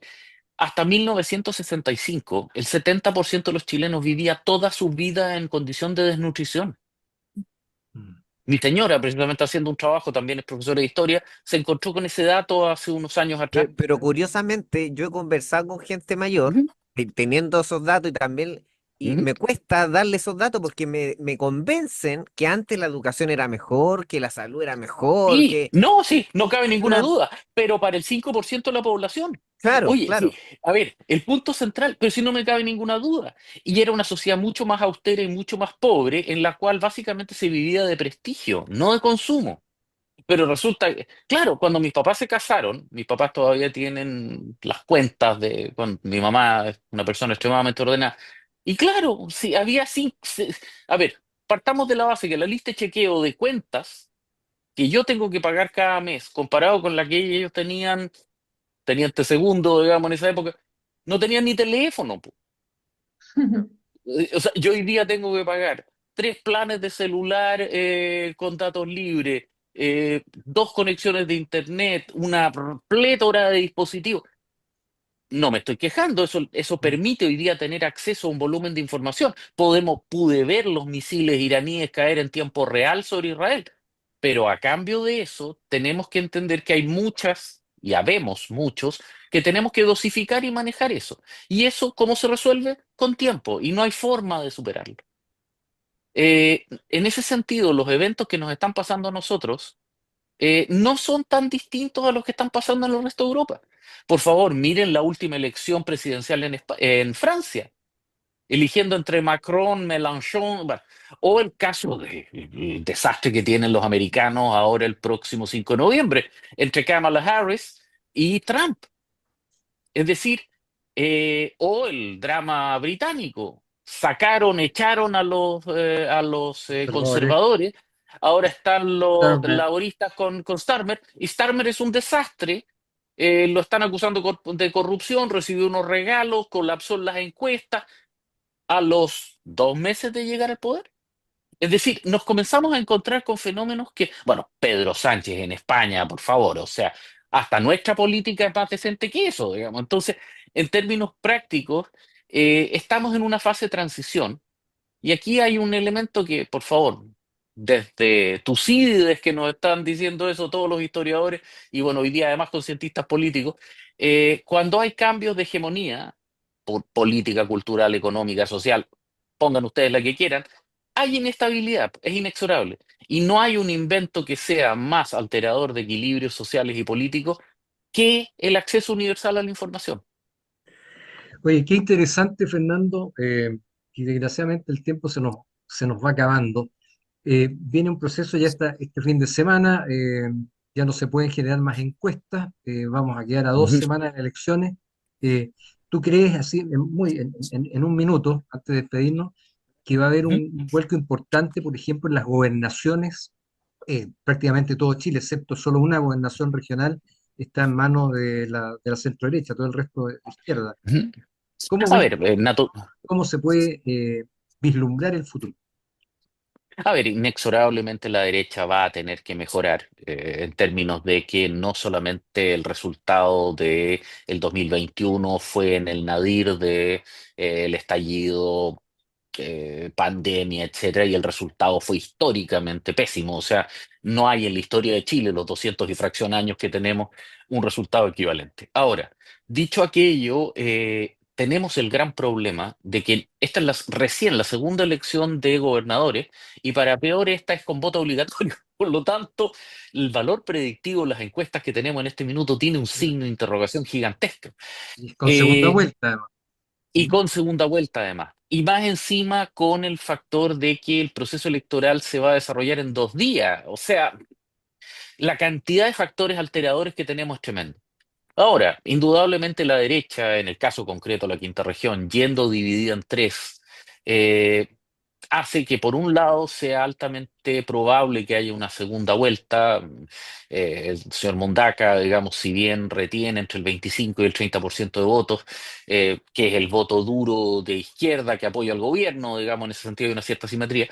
hasta 1965, el 70% de los chilenos vivía toda su vida en condición de desnutrición. Mm. Mi señora, precisamente haciendo un trabajo, también es profesora de historia, se encontró con ese dato hace unos años atrás. Pero curiosamente, yo he conversado con gente mayor, Ujú. teniendo esos datos y también Y ¿Mm? me cuesta darle esos datos porque me convencen que antes la educación era mejor, que la salud era mejor, Sí, que... no, sí, no cabe ninguna una- duda, pero para el 5% de la población. Claro, Oye, sí, claro. a ver, el punto central, pero si no me cabe ninguna duda, y era una sociedad mucho más austera y mucho más pobre, en la cual básicamente se vivía de prestigio, no de consumo. Pero resulta que, claro, cuando mis papás se casaron, mis papás todavía tienen las cuentas de, bueno, mi mamá es una persona extremadamente ordenada, y claro, sí, había cinco, a ver, partamos de la base que la lista de chequeo de cuentas que yo tengo que pagar cada mes, comparado con la que ellos tenían, tenían este segundo, digamos, en esa época, no tenían ni teléfono, po. O sea, yo hoy día tengo que pagar 3 planes de celular con datos libres, 2 conexiones de internet, una plétora de dispositivos. No me estoy quejando, eso permite hoy día tener acceso a un volumen de información. Pude ver los misiles iraníes caer en tiempo real sobre Israel, pero a cambio de eso tenemos que entender que hay muchas, y habemos muchos, que tenemos que dosificar y manejar eso. ¿Y eso cómo se resuelve? Con tiempo, y no hay forma de superarlo. En ese sentido, los eventos que nos están pasando a nosotros no son tan distintos a los que están pasando en el resto de Europa. Por favor, miren la última elección presidencial en Francia, eligiendo entre Macron, Mélenchon, bueno, o el caso del desastre que tienen los americanos ahora el próximo 5 de noviembre, entre Kamala Harris y Trump. Es decir, o el drama británico. Sacaron, echaron a los Conservadores, conservadores, ahora están los Starmer, laboristas con Starmer, y Starmer es un desastre, lo están acusando de corrupción, recibió unos regalos, colapsó en las encuestas a los 2 meses de llegar al poder. Es decir, nos comenzamos a encontrar con fenómenos que, bueno, Pedro Sánchez en España, por favor, o sea, hasta nuestra política es más decente que eso, digamos. Entonces, en términos prácticos, estamos en una fase de transición y aquí hay un elemento que, por favor, desde Tucídides, que nos están diciendo eso todos los historiadores, y bueno, hoy día además con cientistas políticos, cuando hay cambios de hegemonía, por política, cultural, económica, social, pongan ustedes la que quieran, hay inestabilidad, es inexorable. Y no hay un invento que sea más alterador de equilibrios sociales y políticos que el acceso universal a la información. Oye, qué interesante, Fernando, y desgraciadamente el tiempo se nos va acabando. Viene un proceso ya este fin de semana, ya no se pueden generar más encuestas, vamos a quedar a dos Ujú, semanas de elecciones. ¿Tú crees, así, en un minuto, antes de despedirnos, que va a haber ujú. un vuelco importante, por ejemplo, en las gobernaciones? Prácticamente todo Chile, excepto solo una gobernación regional, está en manos de la centro derecha, todo el resto de izquierda. Ujú. ¿Cómo A ves ver, cómo se puede vislumbrar el futuro? a ver, inexorablemente la derecha va a tener que mejorar en términos de que no solamente el resultado de el 2021 fue en el nadir de el estallido, pandemia, etcétera, y el resultado fue históricamente pésimo. O sea, no hay en la historia de Chile, los 200 y fracción años que tenemos, un resultado equivalente. Ahora, dicho aquello, tenemos el gran problema de que esta es recién la segunda elección de gobernadores y para peor esta es con voto obligatorio. Por lo tanto, el valor predictivo de las encuestas que tenemos en este minuto tiene un signo de interrogación gigantesco. Y con segunda Eh, vuelta, además. y ¿Mm? con segunda vuelta además. Y más encima con el factor de que el proceso electoral se va a desarrollar en 2 días. O sea, la cantidad de factores alteradores que tenemos es tremendo. Ahora, indudablemente la derecha, en el caso concreto la quinta región, yendo dividida en tres, eh, hace que por un lado sea altamente probable que haya una segunda vuelta. El señor Mondaca, digamos, si bien retiene entre el 25 y el 30% de votos, que es el voto duro de izquierda que apoya al gobierno, digamos, en ese sentido hay una cierta simetría,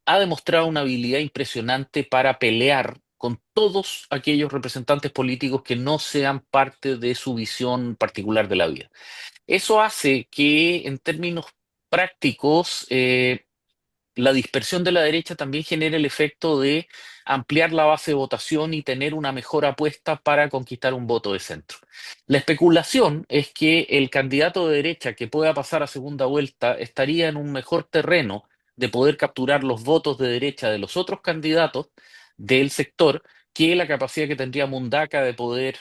ha demostrado una habilidad impresionante para pelear con todos aquellos representantes políticos que no sean parte de su visión particular de la vida. Eso hace que en términos prácticos, la dispersión de la derecha también genera el efecto de ampliar la base de votación y tener una mejor apuesta para conquistar un voto de centro. La especulación es que el candidato de derecha que pueda pasar a segunda vuelta estaría en un mejor terreno de poder capturar los votos de derecha de los otros candidatos del sector que la capacidad que tendría Mundaca de poder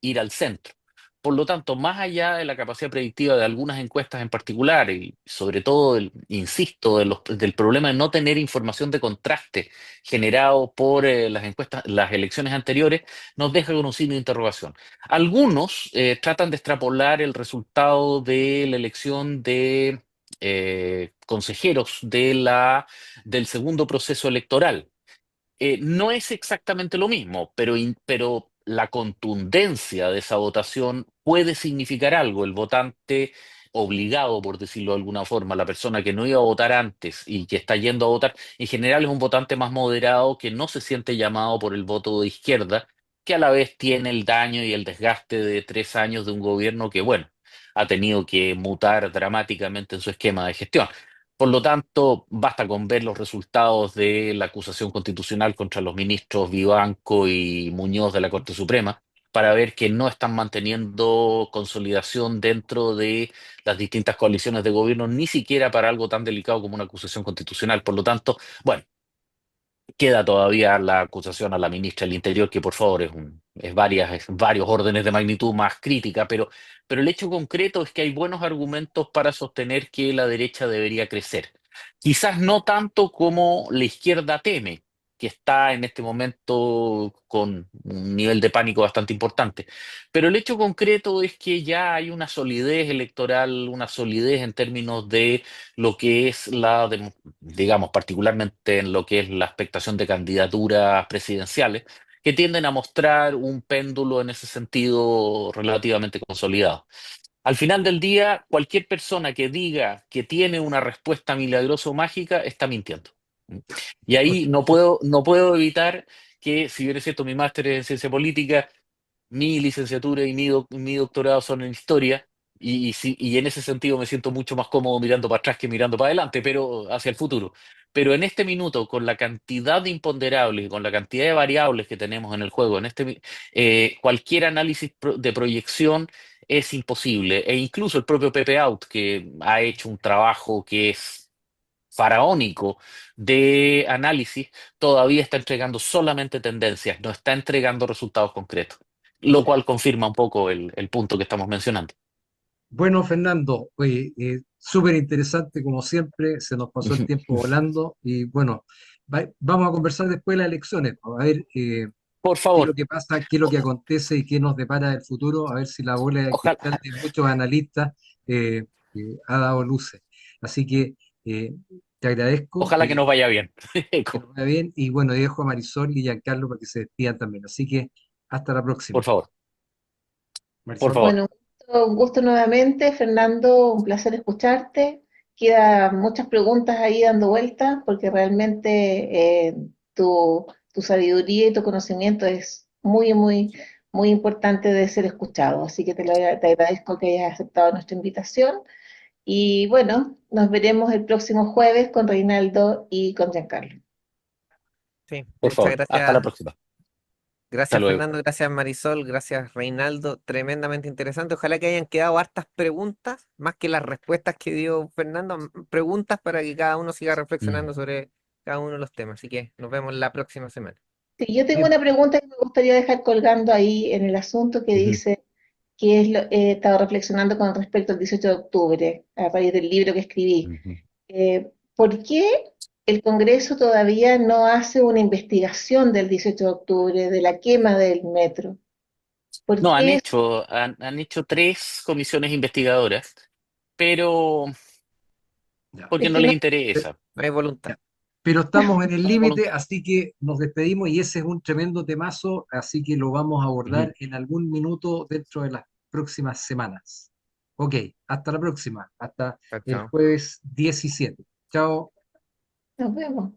ir al centro. Por lo tanto, más allá de la capacidad predictiva de algunas encuestas en particular, y sobre todo, insisto, del problema de no tener información de contraste generado por las encuestas, las elecciones anteriores, nos deja con un signo de interrogación. Algunos tratan de extrapolar el resultado de la elección de consejeros del segundo proceso electoral. No es exactamente lo mismo, pero la contundencia de esa votación puede significar algo. El votante obligado, por decirlo de alguna forma, la persona que no iba a votar antes y que está yendo a votar, en general es un votante más moderado que no se siente llamado por el voto de izquierda, que a la vez tiene el daño y el desgaste de 3 años de un gobierno que, bueno, ha tenido que mutar dramáticamente en su esquema de gestión. Por lo tanto, basta con ver los resultados de la acusación constitucional contra los ministros Vivanco y Muñoz de la Corte Suprema para ver que no están manteniendo consolidación dentro de las distintas coaliciones de gobierno, ni siquiera para algo tan delicado como una acusación constitucional. Por lo tanto, bueno, queda todavía la acusación a la ministra del Interior, que por favor es varios órdenes de magnitud más crítica, pero el hecho concreto es que hay buenos argumentos para sostener que la derecha debería crecer. Quizás no tanto como la izquierda teme, que está en este momento con un nivel de pánico bastante importante. Pero el hecho concreto es que ya hay una solidez electoral, una solidez en términos de lo que es digamos, particularmente en lo que es la expectación de candidaturas presidenciales, que tienden a mostrar un péndulo en ese sentido relativamente consolidado. Al final del día, cualquier persona que diga que tiene una respuesta milagrosa o mágica está mintiendo. Y Ok. ahí no puedo evitar que, si bien es cierto, mi máster es en ciencia política, mi licenciatura y mi doctorado son en historia, y en ese sentido me siento mucho más cómodo mirando para atrás que mirando para adelante, pero hacia el futuro. Pero en este minuto, con la cantidad de imponderables y con la cantidad de variables que tenemos en el juego, cualquier análisis de proyección es imposible. E incluso el propio Pepe Out, que ha hecho un trabajo que es faraónico de análisis, todavía está entregando solamente tendencias, no está entregando resultados concretos, lo Sí. cual confirma un poco el punto que estamos mencionando. Bueno, Fernando, oye, súper interesante como siempre, se nos pasó el tiempo volando y bueno, vamos a conversar después de las elecciones, a ver Por qué es lo favor, que pasa, qué es lo que acontece y qué nos depara el futuro, a ver si la bola de ojalá, cristal de muchos analistas ha dado luces. Así que eh, te agradezco, ojalá que nos vaya bien. que nos vaya bien y bueno, dejo a Marisol y Giancarlo para que se despidan también. Así que hasta la Por próxima. favor, por Marisol. favor. Bueno, un gusto nuevamente, Fernando, un placer escucharte. Quedan muchas preguntas ahí dando vueltas porque realmente tu sabiduría y tu conocimiento es muy, muy, muy importante de ser escuchado. Así que te agradezco que hayas aceptado nuestra invitación. Y bueno, nos veremos el próximo jueves con Reinaldo y con Giancarlo. Sí, Por muchas favor, hasta la gracias. próxima. Hasta Gracias luego. Fernando, gracias Marisol, gracias Reinaldo, tremendamente interesante. Ojalá que hayan quedado hartas preguntas, más que las respuestas que dio Fernando, preguntas para que cada uno siga Mm. reflexionando sobre cada uno de los temas. Así que nos vemos la próxima semana. Sí, yo tengo Bien, una pregunta que me gustaría dejar colgando ahí en el asunto que Ujú. dice que estaba reflexionando con respecto al 18 de octubre, a raíz del libro que escribí. Ujú. ¿Por qué el Congreso todavía no hace una investigación del 18 de octubre, de la quema del metro? ¿Por No, han qué? hecho, han, han hecho 3 comisiones investigadoras, pero ya. porque Es no que les no, interesa. No hay voluntad. Ya. Pero estamos en el No hay límite, voluntad. así que nos despedimos y ese es un tremendo temazo, así que lo vamos a Ujú. abordar en algún minuto dentro de las próximas semanas. Ok, hasta la próxima, hasta Chao, el chao. jueves 17. Chao. nos vemos.